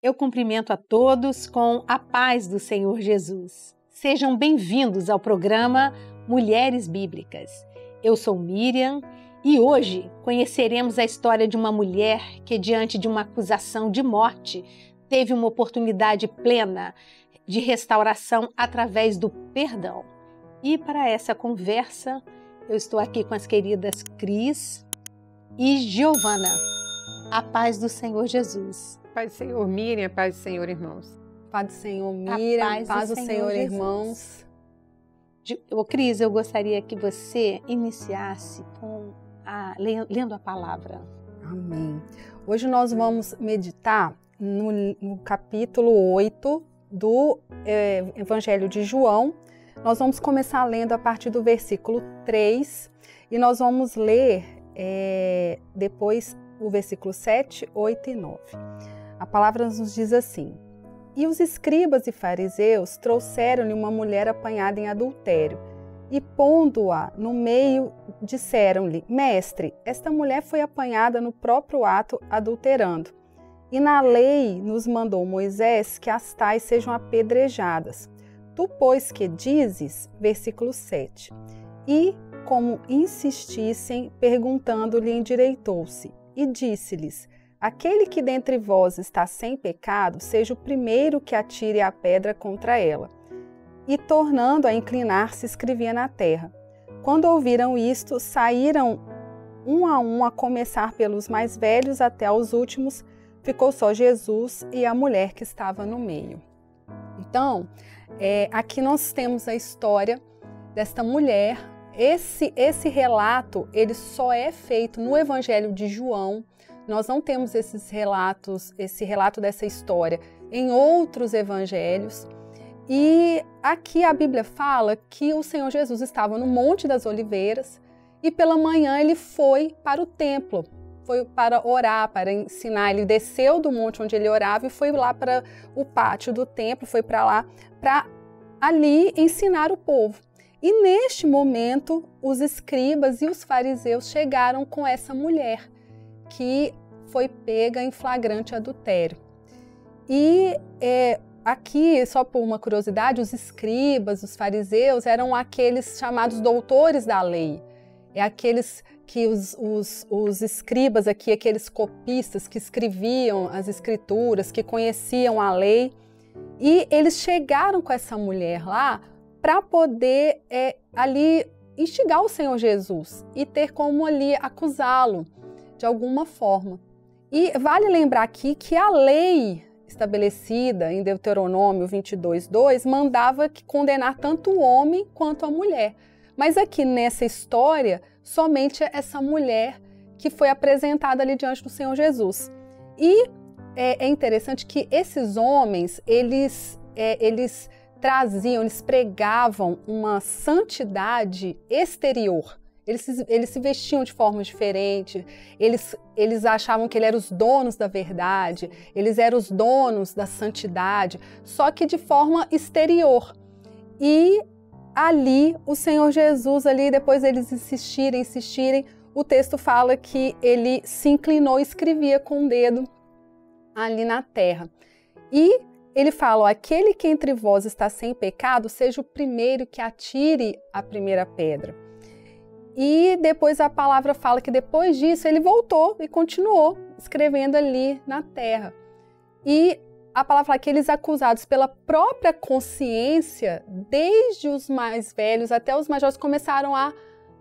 Eu cumprimento a todos com a paz do Senhor Jesus. Sejam bem-vindos ao programa Mulheres Bíblicas. Eu sou Miriam e hoje conheceremos a história de uma mulher que, diante de uma acusação de morte, teve uma oportunidade plena de restauração através do perdão. E para essa conversa, eu estou aqui com as queridas Cris e Giovana. A paz do Senhor Jesus. Paz do Senhor, Miriam, paz do Senhor, irmãos. Paz do Senhor, Miriam, paz do Senhor, irmãos. Cris, eu gostaria que você iniciasse lendo a palavra. Amém. Hoje nós vamos meditar no capítulo 8 do Evangelho de João. Nós vamos começar lendo a partir do versículo 3 e nós vamos ler depois o versículo 7, 8 e 9. A palavra nos diz assim: E os escribas e fariseus trouxeram-lhe uma mulher apanhada em adultério, e pondo-a no meio, disseram-lhe: Mestre, esta mulher foi apanhada no próprio ato adulterando. E na lei nos mandou Moisés que as tais sejam apedrejadas. Tu, pois, que dizes? Versículo 7. E, como insistissem, perguntando-lhe, endireitou-se, e disse-lhes: Aquele que dentre vós está sem pecado, seja o primeiro que atire a pedra contra ela. E, tornando a inclinar-se, escrevia na terra. Quando ouviram isto, saíram um a começar pelos mais velhos até aos últimos. Ficou só Jesus e a mulher que estava no meio. Então, aqui nós temos a história desta mulher. Esse relato, ele só é feito no Evangelho de João. Nós não temos esse relato dessa história em outros evangelhos. E aqui a Bíblia fala que o Senhor Jesus estava no Monte das Oliveiras e pela manhã ele foi para o templo, foi para orar, para ensinar. Ele desceu do monte onde ele orava e foi lá para o pátio do templo, foi para lá para ali ensinar o povo. E neste momento, os escribas e os fariseus chegaram com essa mulher que foi pega em flagrante adultério. E aqui, só por uma curiosidade, os escribas, os fariseus, eram aqueles chamados doutores da lei. É aqueles que os escribas aqui, aqueles copistas que escreviam as escrituras, que conheciam a lei. E eles chegaram com essa mulher lá para poder ali instigar o Senhor Jesus e ter como ali acusá-lo de alguma forma. E vale lembrar aqui que a lei estabelecida em Deuteronômio 22:2 mandava condenar tanto o homem quanto a mulher. Mas aqui nessa história, somente essa mulher que foi apresentada ali diante do Senhor Jesus. E é interessante que esses homens, eles pregavam uma santidade exterior. Eles se vestiam de forma diferente, eles achavam que eles eram os donos da verdade, eles eram os donos da santidade, só que de forma exterior. E ali, o Senhor Jesus, ali, depois deles insistirem, o texto fala que ele se inclinou e escrevia com o dedo ali na terra. E ele fala: ó, aquele que entre vós está sem pecado, seja o primeiro que atire a primeira pedra. E depois a palavra fala que depois disso ele voltou e continuou escrevendo ali na terra. E a palavra fala que eles acusados pela própria consciência, desde os mais velhos até os mais jovens, começaram a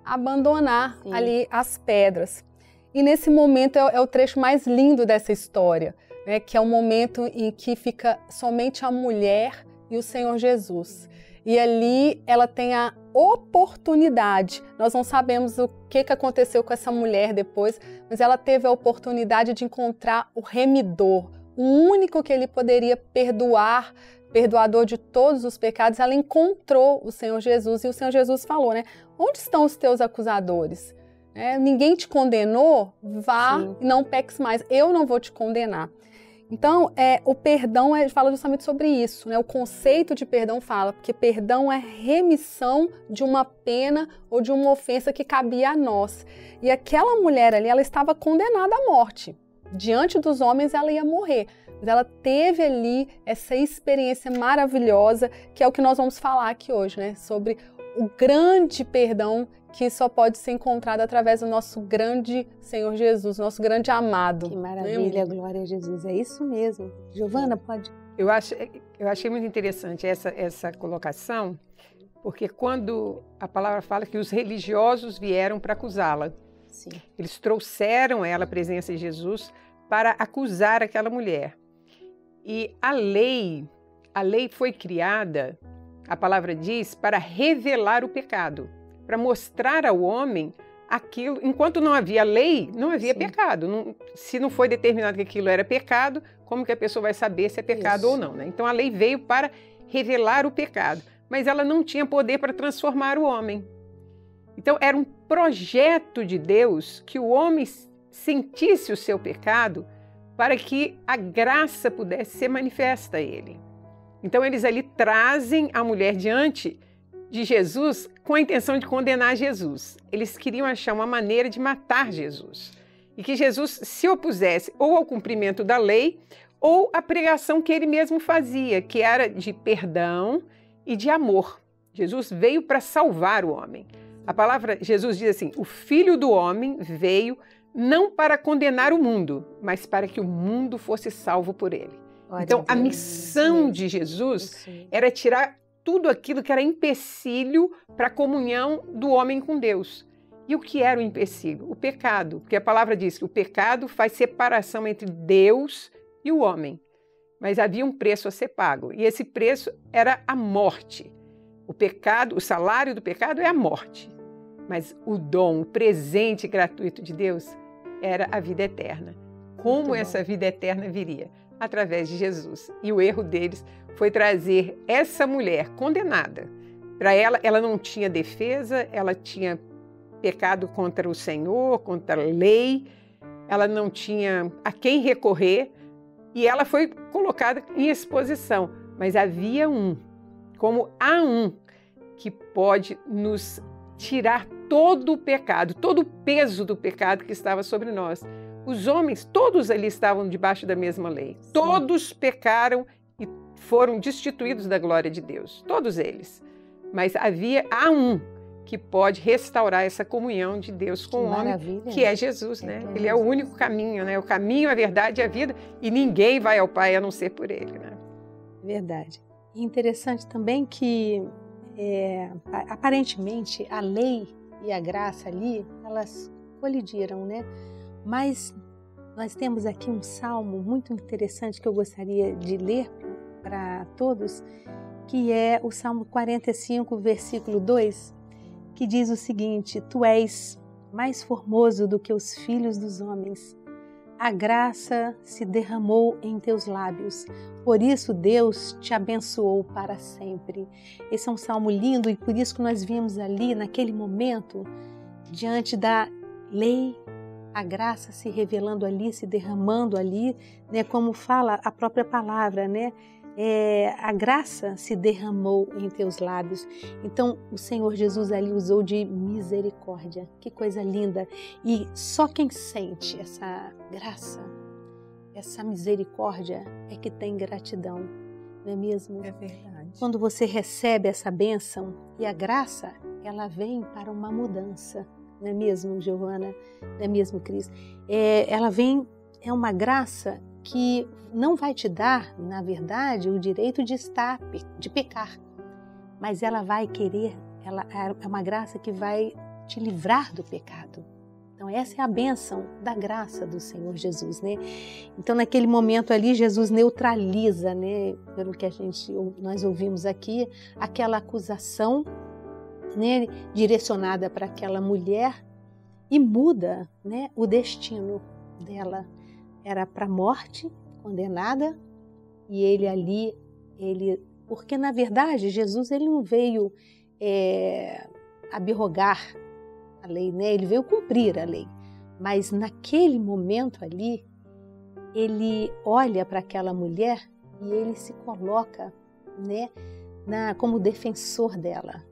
abandonar ali as pedras. E nesse momento é o trecho mais lindo dessa história, né, que é o momento em que fica somente a mulher e o Senhor Jesus. E ali ela tem a oportunidade, nós não sabemos o que aconteceu com essa mulher depois, mas ela teve a oportunidade de encontrar o remidor, o único que ele poderia perdoar, perdoador de todos os pecados. Ela encontrou o Senhor Jesus e o Senhor Jesus falou, né? Onde estão os teus acusadores? Ninguém te condenou? Vá e não peques mais, eu não vou te condenar. Então, o perdão fala justamente sobre isso, né? O conceito de perdão fala, porque perdão é remissão de uma pena ou de uma ofensa que cabia a nós. E aquela mulher ali, ela estava condenada à morte. Diante dos homens, ela ia morrer. Mas ela teve ali essa experiência maravilhosa, que é o que nós vamos falar aqui hoje, né? Sobre o grande perdão que só pode ser encontrado através do nosso grande Senhor Jesus, nosso grande amado. Que maravilha, glória a Jesus. É isso mesmo. Giovana, pode? Eu achei muito interessante essa colocação, porque quando a palavra fala que os religiosos vieram para acusá-la, Sim. Eles trouxeram ela à presença de Jesus para acusar aquela mulher. E a lei foi criada, a palavra diz, para revelar o pecado, para mostrar ao homem aquilo. Enquanto não havia lei, não havia Sim. pecado. Se não foi determinado que aquilo era pecado, como que a pessoa vai saber se é pecado Isso. ou não, né? Então a lei veio para revelar o pecado, mas ela não tinha poder para transformar o homem. Então era um projeto de Deus que o homem sentisse o seu pecado para que a graça pudesse ser manifesta a ele. Então eles ali trazem a mulher diante de Jesus com a intenção de condenar Jesus. Eles queriam achar uma maneira de matar Jesus. E que Jesus se opusesse ou ao cumprimento da lei ou à pregação que ele mesmo fazia, que era de perdão e de amor. Jesus veio para salvar o homem. A palavra, Jesus diz assim, o Filho do Homem veio não para condenar o mundo, mas para que o mundo fosse salvo por ele. Então, a missão de Jesus era tirar tudo aquilo que era empecilho para a comunhão do homem com Deus. E o que era o empecilho? O pecado. Porque a palavra diz que o pecado faz separação entre Deus e o homem. Mas havia um preço a ser pago. E esse preço era a morte. O pecado, o salário do pecado é a morte. Mas o dom, o presente gratuito de Deus era a vida eterna. Como essa vida eterna viria? Através de Jesus. E o erro deles foi trazer essa mulher condenada. Para ela não tinha defesa, ela tinha pecado contra o Senhor, contra a lei, ela não tinha a quem recorrer e ela foi colocada em exposição. Mas havia como há que pode nos tirar todo o pecado, todo o peso do pecado que estava sobre nós. Os homens, todos ali estavam debaixo da mesma lei. Sim. Todos pecaram e foram destituídos da glória de Deus. Todos eles. Mas há que pode restaurar essa comunhão de Deus com o homem, que é Jesus, né? Ele é o único caminho, né? O caminho, a verdade e a vida. E ninguém vai ao Pai a não ser por ele, né? Verdade. E interessante também que, aparentemente, a lei e a graça ali, elas colidiram, né? Mas nós temos aqui um salmo muito interessante que eu gostaria de ler para todos, que é o Salmo 45, versículo 2, que diz o seguinte: Tu és mais formoso do que os filhos dos homens. A graça se derramou em teus lábios, por isso Deus te abençoou para sempre. Esse é um salmo lindo e por isso que nós vimos ali, naquele momento, diante da lei, a graça se revelando ali, se derramando ali, né, como fala a própria palavra, né? A graça se derramou em teus lábios. Então, o Senhor Jesus ali usou de misericórdia. Que coisa linda! E só quem sente essa graça, essa misericórdia, é que tem gratidão, não é mesmo? É verdade. Quando você recebe essa bênção, e a graça, ela vem para uma mudança. Não é mesmo, Giovana? Não é mesmo, Cris? Ela vem, é uma graça que não vai te dar, na verdade, o direito de pecar. Mas ela vai querer, ela é uma graça que vai te livrar do pecado. Então essa é a bênção da graça do Senhor Jesus, né? Então naquele momento ali, Jesus neutraliza, né? Pelo que nós ouvimos aqui, aquela acusação, né, direcionada para aquela mulher e muda, né, o destino dela. Era para a morte, condenada, e ele porque na verdade Jesus ele não veio abrogar a lei, né? Ele veio cumprir a lei, mas naquele momento ali ele olha para aquela mulher e ele se coloca, né, como defensor dela.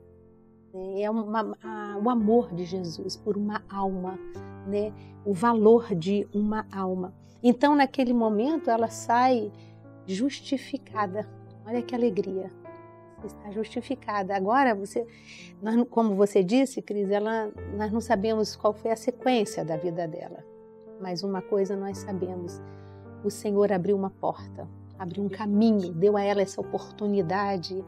É o amor de Jesus por uma alma, né, o valor de uma alma. Então, naquele momento, ela sai justificada. Olha que alegria. Você está justificada. Agora, como você disse, Cris, nós não sabemos qual foi a sequência da vida dela. Mas uma coisa nós sabemos. O Senhor abriu uma porta, abriu um caminho, deu a ela essa oportunidade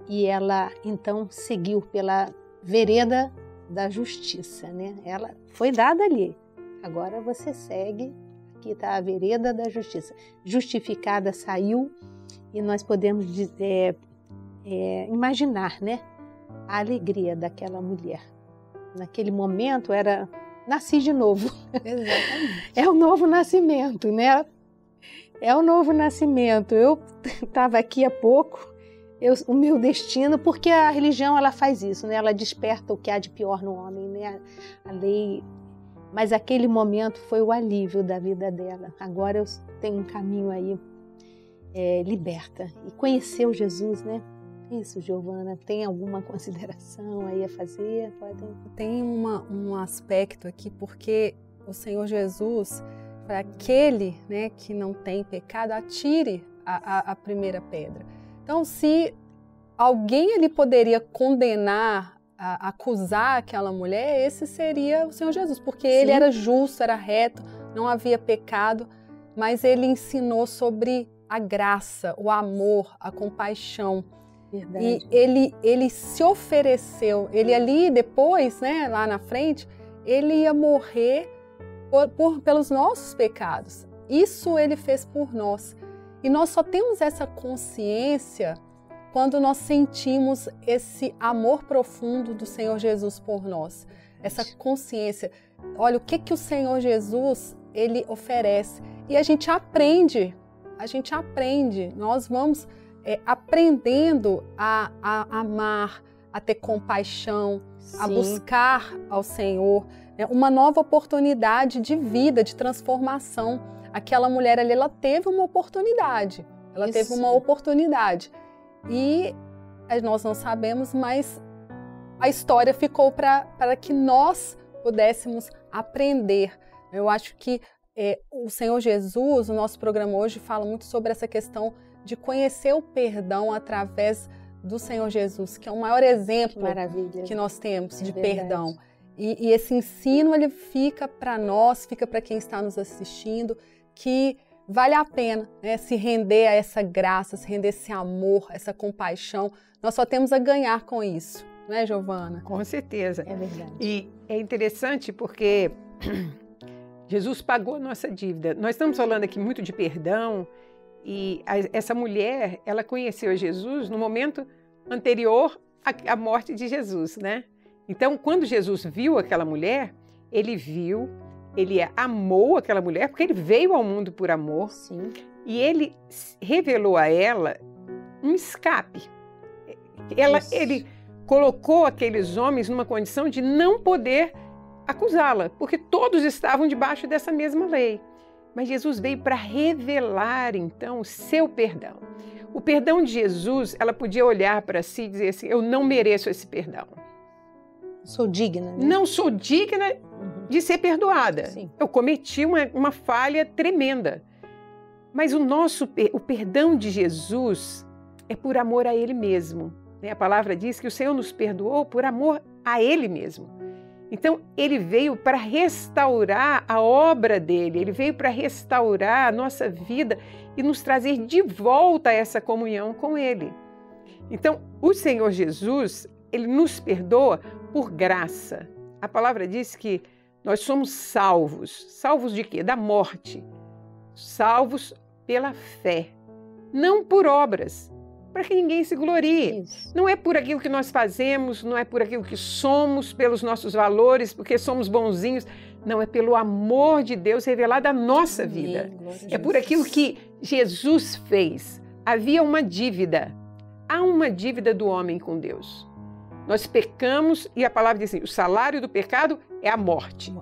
e ela, então, seguiu pela vereda da justiça, né? Ela foi dada ali. Agora você segue, aqui está a vereda da justiça. Justificada, saiu, e nós podemos imaginar, né, a alegria daquela mulher. Naquele momento nasci de novo. Exatamente. É o novo nascimento, né? É o novo nascimento. Eu estava aqui há pouco, o meu destino, porque a religião ela faz isso, né? Ela desperta o que há de pior no homem, né? A lei. Mas aquele momento foi o alívio da vida dela. Agora eu tenho um caminho aí liberta. E conheceu Jesus, né? Isso, Giovana, tem alguma consideração aí a fazer? Tem um aspecto aqui, porque o Senhor Jesus, para aquele, né, que não tem pecado, atire a primeira pedra. Então, se alguém ele poderia condenar, acusar aquela mulher, esse seria o Senhor Jesus, porque Sim. Ele era justo, era reto, não havia pecado, mas ele ensinou sobre a graça, o amor, a compaixão. Verdade. E ele se ofereceu, ele ali depois, né, lá na frente, ele ia morrer pelos nossos pecados. Isso ele fez por nós. E nós só temos essa consciência quando nós sentimos esse amor profundo do Senhor Jesus por nós. Essa consciência. Olha, o que o Senhor Jesus, ele oferece. E a gente aprende. Nós vamos aprendendo a amar, a ter compaixão, Sim. a buscar ao Senhor. Uma nova oportunidade de vida, de transformação. Aquela mulher ali, ela teve uma oportunidade. E nós não sabemos, mas a história ficou para que nós pudéssemos aprender. Eu acho que o Senhor Jesus, o nosso programa hoje, fala muito sobre essa questão de conhecer o perdão através do Senhor Jesus, que é o maior exemplo que nós temos de perdão. E esse ensino, ele fica para nós, fica para quem está nos assistindo, que vale a pena, né, se render a essa graça, se render a esse amor, essa compaixão. Nós só temos a ganhar com isso, não é, Giovana? Com certeza. É verdade. E é interessante porque Jesus pagou a nossa dívida. Nós estamos falando aqui muito de perdão e essa mulher, ela conheceu Jesus no momento anterior à morte de Jesus, né? Então, quando Jesus viu aquela mulher, ele amou aquela mulher, porque ele veio ao mundo por amor. Sim. E ele revelou a ela um escape. Ele colocou aqueles homens numa condição de não poder acusá-la, porque todos estavam debaixo dessa mesma lei. Mas Jesus veio para revelar, então, o seu perdão. O perdão de Jesus, ela podia olhar para si e dizer assim, eu não mereço esse perdão. Sou digna, né? Não sou digna de ser perdoada. Sim. Eu cometi uma falha tremenda. Mas o perdão de Jesus é por amor a Ele mesmo. A palavra diz que o Senhor nos perdoou por amor a Ele mesmo. Então, Ele veio para restaurar a obra dEle, Ele veio para restaurar a nossa vida e nos trazer de volta a essa comunhão com Ele. Então, o Senhor Jesus, Ele nos perdoa por graça. A palavra diz que nós somos salvos. Salvos de quê? Da morte. Salvos pela fé. Não por obras, para que ninguém se glorie. Isso. Não é por aquilo que nós fazemos, não é por aquilo que somos, pelos nossos valores, porque somos bonzinhos. Não, é pelo amor de Deus revelado à nossa vida. É por aquilo que Jesus fez. Havia uma dívida. Há uma dívida do homem com Deus. Nós pecamos e a palavra diz assim, o salário do pecado é a morte.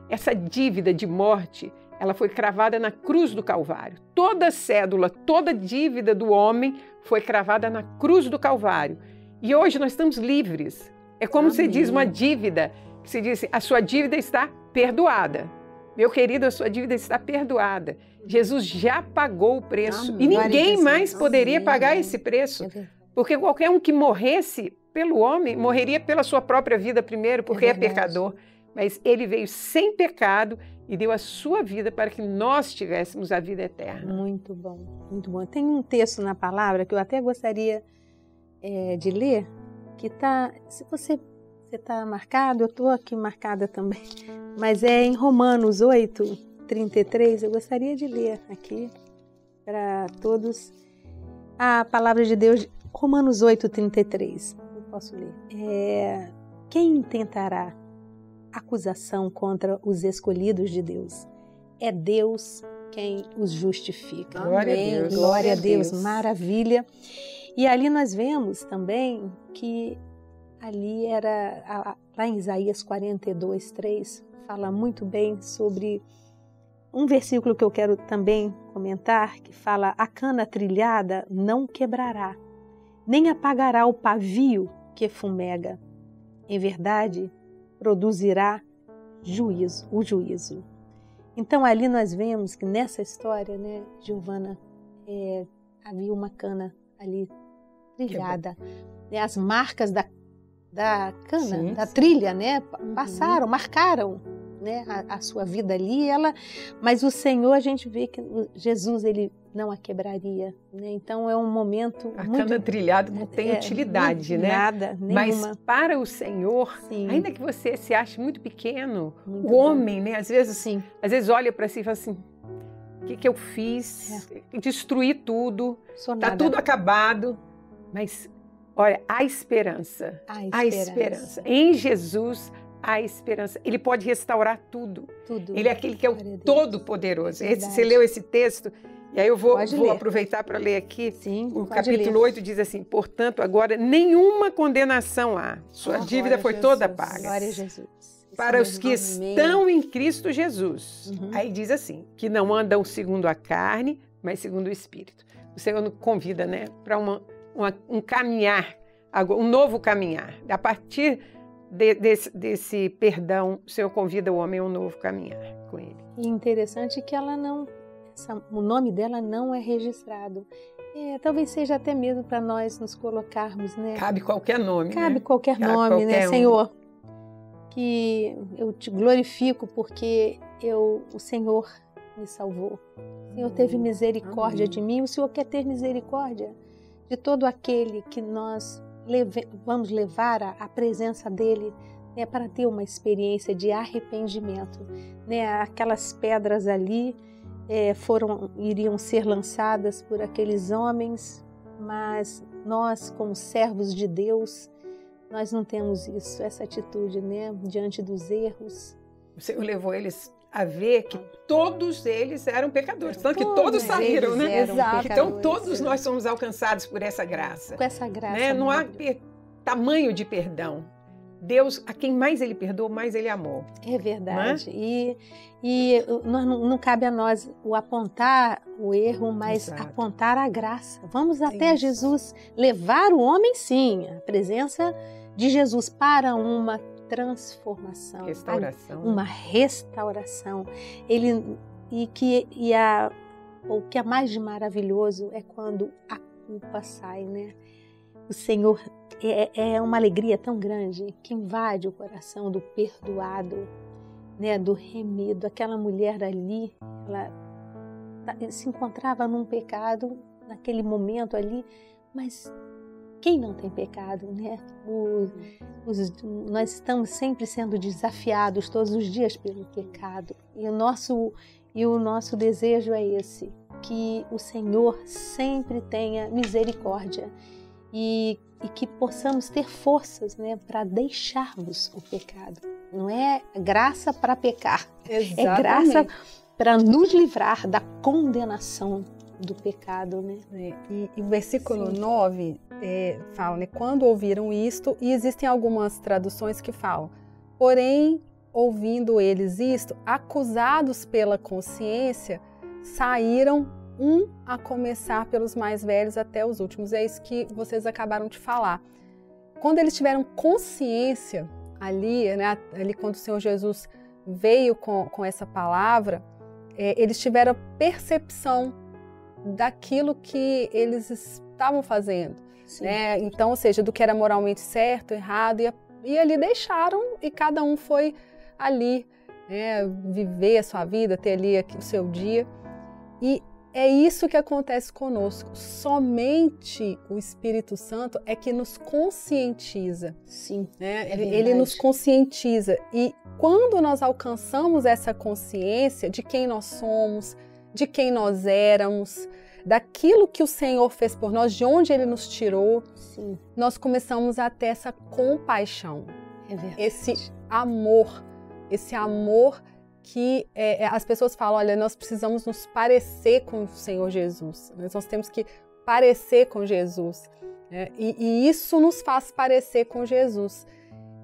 Essa dívida de morte ela foi cravada na cruz do Calvário. Toda cédula, toda dívida do homem foi cravada na cruz do Calvário. E hoje nós estamos livres. É como se diz uma dívida, que se diz assim, a sua dívida está perdoada. Meu querido, a sua dívida está perdoada. Jesus já pagou o preço. E ninguém mais poderia pagar esse preço. Porque qualquer um que morresse pelo homem, morreria pela sua própria vida primeiro, porque é pecador. Mas ele veio sem pecado e deu a sua vida para que nós tivéssemos a vida eterna. Muito bom, muito bom. Tem um texto na palavra que eu até gostaria de ler, que está, se você está marcado, eu estou aqui marcada também, mas é em Romanos 8:33, eu gostaria de ler aqui para todos a palavra de Deus, Romanos 8:33, eu posso ler. Quem tentará acusação contra os escolhidos de Deus? É Deus quem os justifica. Glória a Deus. Glória a Deus, maravilha. E ali nós vemos também que ali lá em Isaías 42:3, fala muito bem sobre um versículo que eu quero também comentar, que fala: a cana trilhada não quebrará, nem apagará o pavio que fumega. Em verdade, produzirá o juízo. Então ali nós vemos que nessa história, né, Giovana, havia uma cana ali trilhada, né, as marcas da cana, da trilha, né, passaram, marcaram, né, a sua vida ali, mas o Senhor, a gente vê que Jesus, ele não a quebraria, né? Então é um momento a cana trilhada não tem utilidade, né? Nada, nenhuma. Mas para o Senhor, ainda que você se ache muito pequeno, o homem, né, às vezes olha para si e fala assim: o que eu fiz? Destruí tudo, está tudo acabado. Mas olha, há esperança. Há esperança. Em Jesus há esperança. Ele pode restaurar tudo. Ele é aquele que é o Todo-Poderoso. Você leu esse texto? E aí eu vou aproveitar para ler aqui. Sim, o capítulo 8 diz assim: portanto, agora nenhuma condenação há. Sua dívida foi toda paga. Glória a Jesus. Para os que estão em Cristo Jesus. Aí diz assim, que não andam segundo a carne, mas segundo o Espírito. O Senhor nos convida, né, para um caminhar, um novo caminhar. A partir desse perdão, o Senhor convida o homem a um novo caminhar com Ele. E interessante que o nome dela não é registrado. Talvez seja até mesmo para nós nos colocarmos, né? Cabe qualquer nome, Cabe qualquer nome, né, Senhor? Que eu te glorifico porque o Senhor me salvou. O Senhor teve misericórdia de mim. O Senhor quer ter misericórdia de todo aquele que nós vamos levar à presença dEle, né, para ter uma experiência de arrependimento. Né? Aquelas pedras ali iriam ser lançadas por aqueles homens, mas nós, como servos de Deus, nós não temos essa atitude, né, diante dos erros. O Senhor levou eles a ver que todos eles eram pecadores, tanto que todos saíram, né? Exato. Então todos nós somos alcançados por essa graça. Com essa graça. Né? Não há tamanho de perdão. Deus, a quem mais Ele perdoou, mais Ele amou. É verdade. E não cabe a nós o apontar o erro, mas apontar a graça. Vamos até Jesus, levar o homem, sim, a presença de Jesus para uma transformação, uma restauração. O que é mais de maravilhoso é quando a culpa sai, né? O Senhor é uma alegria tão grande que invade o coração do perdoado, né? Do remido. Aquela mulher ali, ela se encontrava num pecado naquele momento ali, mas quem não tem pecado, né? Nós estamos sempre sendo desafiados todos os dias pelo pecado. E o nosso desejo é esse, que o Senhor sempre tenha misericórdia e que possamos ter forças, né, para deixarmos o pecado. Não é graça para pecar, Exatamente. É graça para nos livrar da condenação do pecado, né? E o versículo 9 fala, né, quando ouviram isto, e existem algumas traduções que falam, porém ouvindo eles isto, acusados pela consciência, saíram a começar pelos mais velhos até os últimos. É isso que vocês acabaram de falar. Quando eles tiveram consciência ali, né, ali quando o Senhor Jesus veio com essa palavra, eles tiveram percepção daquilo que eles estavam fazendo, né? Então, ou seja, do que era moralmente certo, errado, e ali deixaram, e cada um foi ali, né, viver a sua vida, ter ali o seu dia. E é isso que acontece conosco. Somente o Espírito Santo é que nos conscientiza. Sim, né? Ele nos conscientiza. E quando nós alcançamos essa consciência de quem nós somos, de quem nós éramos, daquilo que o Senhor fez por nós, de onde Ele nos tirou, sim, nós começamos a ter essa compaixão. É verdade. Esse amor que as pessoas falam, olha, nós precisamos nos parecer com o Senhor Jesus. Nós temos que parecer com Jesus. E isso nos faz parecer com Jesus.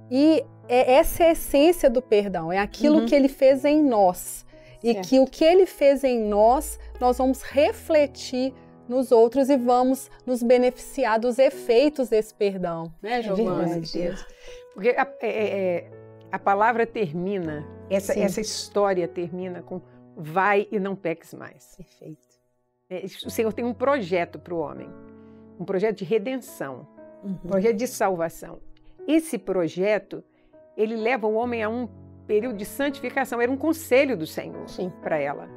E essa é a essência do perdão, é aquilo que Ele fez em nós. E que o que Ele fez em nós vamos refletir nos outros e vamos nos beneficiar dos efeitos desse perdão. Né, Giovana? Porque a palavra termina, essa história termina com vai e não peques mais. Perfeito. O Senhor tem um projeto para o homem, um projeto de redenção, um projeto de salvação. Esse projeto, ele leva o homem a um período de santificação, era um conselho do Senhor para ela.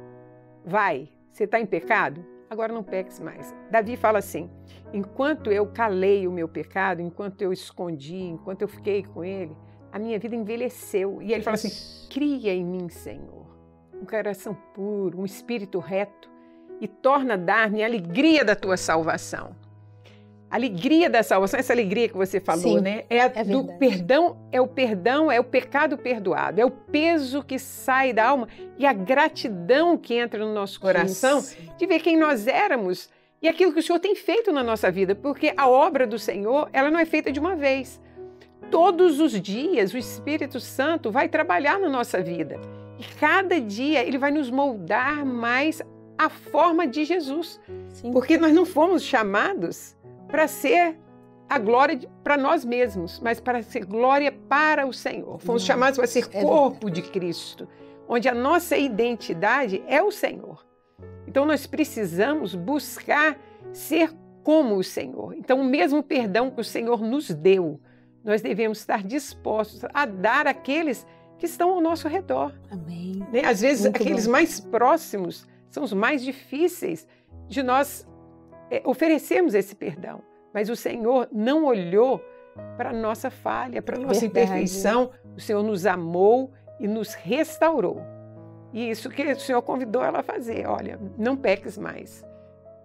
Vai, você está em pecado? Agora não peques mais. Davi fala assim, enquanto eu calei o meu pecado, enquanto eu escondi, enquanto eu fiquei com ele, a minha vida envelheceu. E ele fala assim, cria em mim, Senhor, um coração puro, um espírito reto, e torna a dar-me a alegria da tua salvação. A alegria da salvação, essa alegria que você falou, né? Do perdão, é o pecado perdoado, é o peso que sai da alma e a gratidão que entra no nosso coração de ver quem nós éramos e aquilo que o Senhor tem feito na nossa vida, porque a obra do Senhor, ela não é feita de uma vez. Todos os dias o Espírito Santo vai trabalhar na nossa vida e cada dia ele vai nos moldar mais a forma de Jesus, porque nós não fomos chamados para ser a glória para nós mesmos, mas para ser glória para o Senhor. Fomos chamados para ser corpo de Cristo, onde a nossa identidade é o Senhor. Então nós precisamos buscar ser como o Senhor. Então o mesmo perdão que o Senhor nos deu, nós devemos estar dispostos a dar àqueles que estão ao nosso redor. Amém. Né? Às vezes aqueles mais próximos são os mais difíceis de nós oferecermos esse perdão, mas o Senhor não olhou para a nossa falha, para a nossa imperfeição. O Senhor nos amou e nos restaurou. E isso que o Senhor convidou ela a fazer. Olha, não peques mais.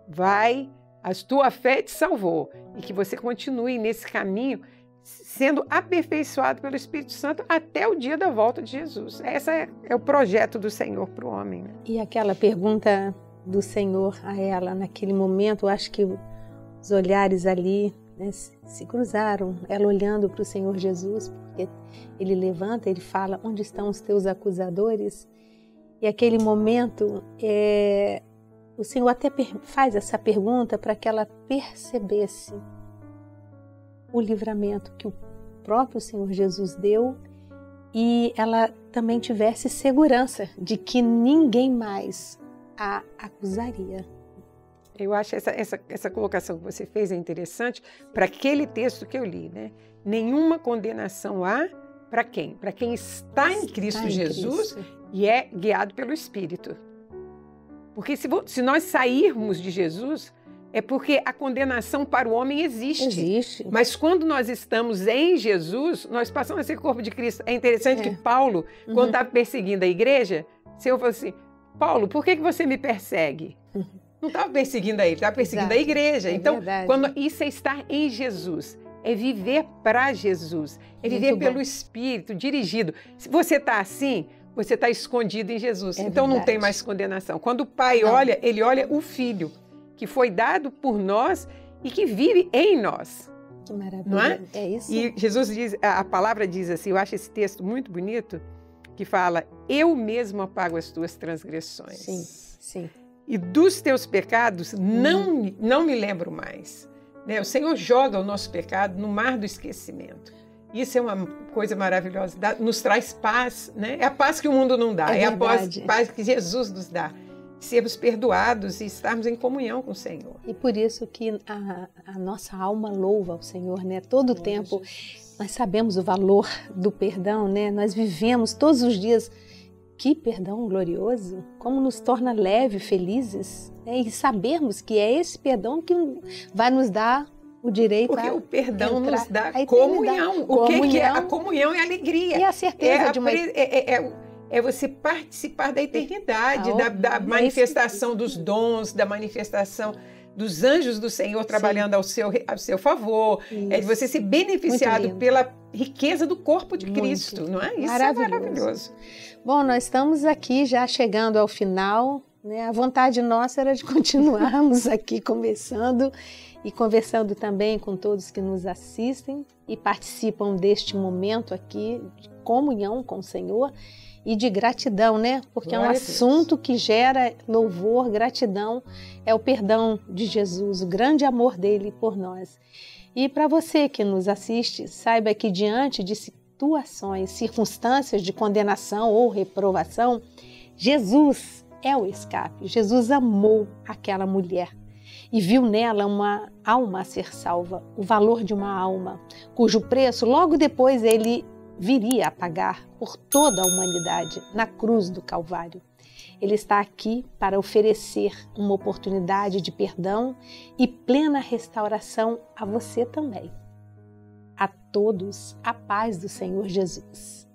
Vai, a tua fé te salvou. E que você continue nesse caminho, sendo aperfeiçoado pelo Espírito Santo até o dia da volta de Jesus. Esse é o projeto do Senhor para o homem. Né? E aquela pergunta do Senhor a ela naquele momento, eu acho que os olhares ali, né, se cruzaram, ela olhando para o Senhor Jesus, porque ele levanta, ele fala, onde estão os teus acusadores? E aquele momento, o Senhor até faz essa pergunta para que ela percebesse o livramento que o próprio Senhor Jesus deu e ela também tivesse segurança de que ninguém mais a acusaria. Eu acho essa colocação que você fez é interessante para aquele texto que eu li, né? Nenhuma condenação há para quem? Para quem está em Cristo Jesus e é guiado pelo Espírito. Porque se nós sairmos de Jesus, é porque a condenação para o homem existe. Mas quando nós estamos em Jesus, nós passamos a ser corpo de Cristo. É interessante que Paulo, quando estava perseguindo a igreja, o Senhor falou assim, Paulo, por que você me persegue? Não estava perseguindo a ele, estava perseguindo a igreja. Então, isso é estar em Jesus, é viver para Jesus, é viver pelo Espírito, dirigido. Se você está assim, você está escondido em Jesus. Então não tem mais condenação. Quando o Pai olha, ele olha o Filho, que foi dado por nós e que vive em nós. Que maravilha. Não é? É isso. E Jesus diz, a palavra diz assim, eu acho esse texto muito bonito, que fala: eu mesmo apago as tuas transgressões. Sim, sim. E dos teus pecados não me lembro mais. Né? O Senhor joga o nosso pecado no mar do esquecimento. Isso é uma coisa maravilhosa, nos traz paz, né? É a paz que o mundo não dá, é a paz que Jesus nos dá. Sermos perdoados e estarmos em comunhão com o Senhor. E por isso que a nossa alma louva o Senhor, né? Todo o tempo nós sabemos o valor do perdão, né? Nós vivemos todos os dias. Que perdão glorioso, como nos torna leve, felizes, né? E sabermos que é esse perdão que vai nos dar o direito Porque o perdão nos dá comunhão. O que é? A comunhão é a alegria. E a certeza de uma... É você participar da eternidade, da manifestação dos dons, da manifestação dos anjos do Senhor trabalhando ao seu favor. Isso. É de você ser beneficiado pela riqueza do corpo de Cristo, não é? Isso é maravilhoso. Bom, nós estamos aqui já chegando ao final, né? A vontade nossa era de continuarmos aqui conversando e conversando também com todos que nos assistem e participam deste momento aqui de comunhão com o Senhor e de gratidão, né? Porque é um assunto que gera louvor, gratidão, é o perdão de Jesus, o grande amor dele por nós. E para você que nos assiste, saiba que diante de situações, circunstâncias de condenação ou reprovação, Jesus é o escape. Jesus amou aquela mulher e viu nela uma alma a ser salva, o valor de uma alma, cujo preço logo depois ele viria a pagar por toda a humanidade na cruz do Calvário. Ele está aqui para oferecer uma oportunidade de perdão e plena restauração a você também. A todos, a paz do Senhor Jesus.